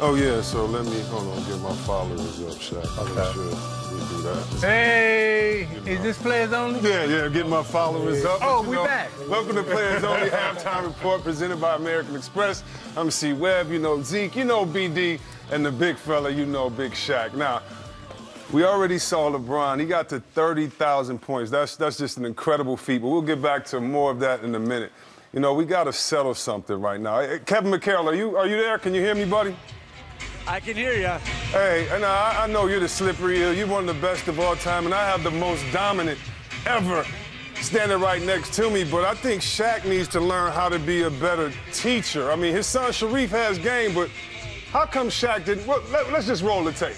Oh, yeah, so let me, hold on, get my followers up, Shaq. Okay. Make sure we do that. Hey, is this Players Only? Yeah, get my followers up. Oh, we back. Welcome to Players Only Halftime Report presented by American Express. I'm C. Webb, you know Zeke, you know BD, and the big fella, you know Big Shaq. Now, we already saw LeBron. He got to 30,000 points. That's just an incredible feat, but we'll get back to more of that in a minute. You know, we got to settle something right now. Hey, Kevin McHale, are you there? Can you hear me, buddy? I can hear you. Hey, and I know you're the slippery eel. You're one of the best of all time, and I have the most dominant ever standing right next to me. But I think Shaq needs to learn how to be a better teacher. I mean, his son Sharif has game, but how come Shaq didn't? Well, let's just roll the tape.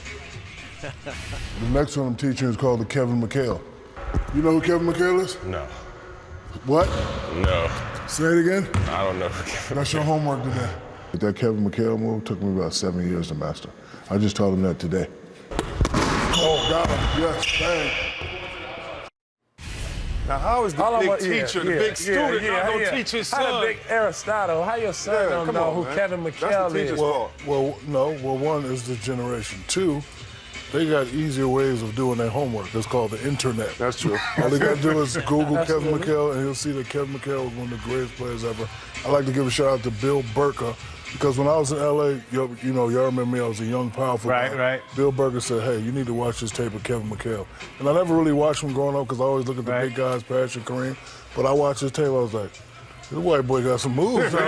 The next one I'm teaching is called the Kevin McHale. You know who Kevin McHale is? No. What? No. Say it again. I don't know. That's your homework today. That Kevin McHale move took me about 7 years to master. I just taught him that today. Oh, got him. Yes, bang. Now, how is the big teacher, the big student, not going to teach his son? How the big Aristotle? How your son don't know who Kevin McHale is? Well, one is the generation. Two, they got easier ways of doing their homework. It's called the internet. That's true. All they got to do is Google Kevin McHale, and he'll see that Kevin McHale was one of the greatest players ever. I'd like to give a shout out to Bill Burker, because when I was in L.A., y'all remember me, I was a young, powerful guy. Right. Bill Burker said, hey, you need to watch this tape of Kevin McHale. And I never really watched him growing up because I always look at the big guys, Patrick, Kareem. But I watched this tape, I was like, this white boy got some moves. So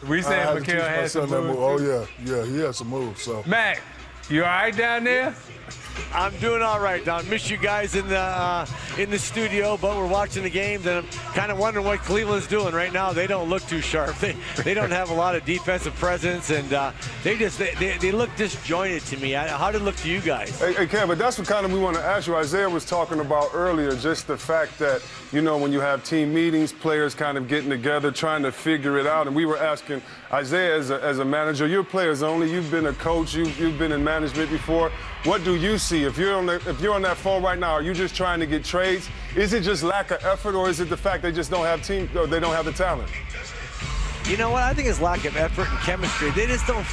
We said McHale had some moves. Oh, yeah, he had some moves. So. Mac, you all right down there? I'm doing all right, Don. Miss you guys in the studio, but we're watching the games, and I'm kind of wondering what Cleveland's doing right now. They don't look too sharp. They don't have a lot of defensive presence, and they look disjointed to me. How did it look to you guys? Hey, Kev, but that's what kind of we want to ask you. Isaiah was talking about earlier, just the fact that, you know, when you have team meetings, players kind of getting together, trying to figure it out. And we were asking Isaiah, as a manager, you're players only. You've been a coach. You've been in management before. What do you see? If you're on that phone right now, are you just trying to get trades? Is it just lack of effort, or is it the fact they just don't have or they don't have the talent? You know what? I think it's lack of effort and chemistry. They just don't.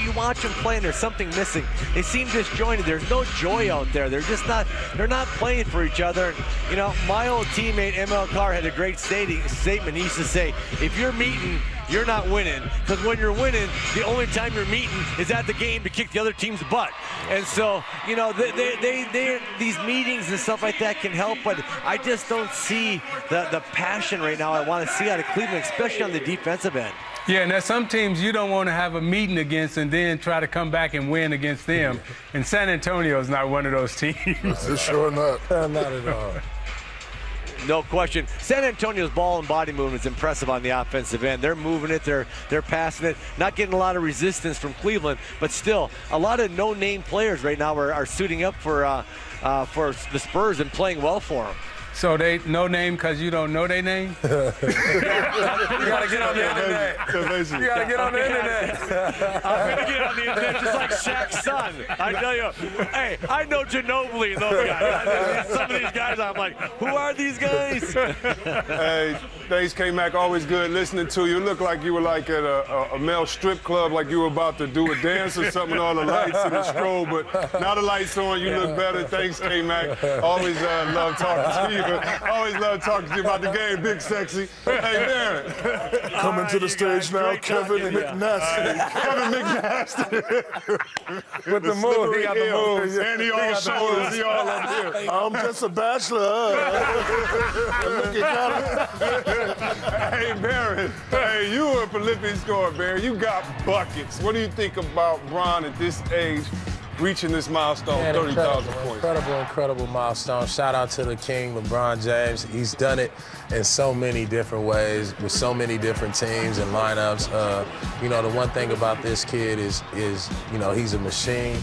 You watch them play, and there's something missing. They seem disjointed. There's no joy out there. They're just not. They're not playing for each other. You know, my old teammate ML Carr had a great statement. He used to say, "If you're meeting, you're not winning. Because when you're winning, the only time you're meeting is at the game to kick the other team's butt." And so, you know, these meetings and stuff like that can help, but I just don't see the passion right now I want to see out of Cleveland, especially on the defensive end. Yeah, and there's some teams you don't want to have a meeting against and then try to come back and win against them. And San Antonio's not one of those teams. It's sure not. Not at all. No question. San Antonio's ball and body movement is impressive on the offensive end. They're moving it, they're passing it, not getting a lot of resistance from Cleveland, but still, a lot of no-name players right now are suiting up for the Spurs and playing well for them. So they no name because you don't know their name? You gotta get on the internet. You gotta get on the internet. I'm gonna get on the internet just like Shaq's son. I tell you, hey, I know Ginobili and those guys. Some of these guys, I'm like, who are these guys? Hey, thanks, K-Mac. Always good listening to you. It looked like you were like at a male strip club, like you were about to do a dance or something, all the lights and the strobe, but now the lights on, you look better. Thanks, K-Mac. Always love talking to you. Always love talking to you about the game, Big Sexy. Hey, Baron. Coming to the stage now, Kevin McNasty. Kevin McNasty. With the move, he got the moves. And he all shoulders, he all up here. I'm just a bachelor. Look at Hey, Baron. Hey, you were a prolific scorer, Baron. You got buckets. What do you think about Bron at this age reaching this milestone, 30,000 points? Incredible milestone. Shout out to the king, LeBron James. He's done it in so many different ways with so many different teams and lineups. You know, the one thing about this kid is you know, he's a machine.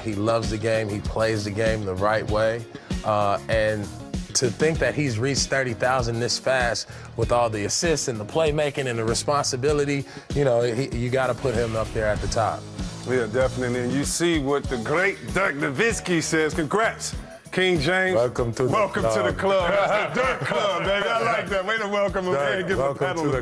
He loves the game. He plays the game the right way. And to think that he's reached 30,000 this fast with all the assists and the playmaking and the responsibility, you know, you got to put him up there at the top. Yeah, definitely. And you see what the great Dirk Nowitzki says. Congrats, King James. Welcome to the club. That's the Dirk Club, baby. I like that. Way to welcome him. Hey, give him a pat on the back.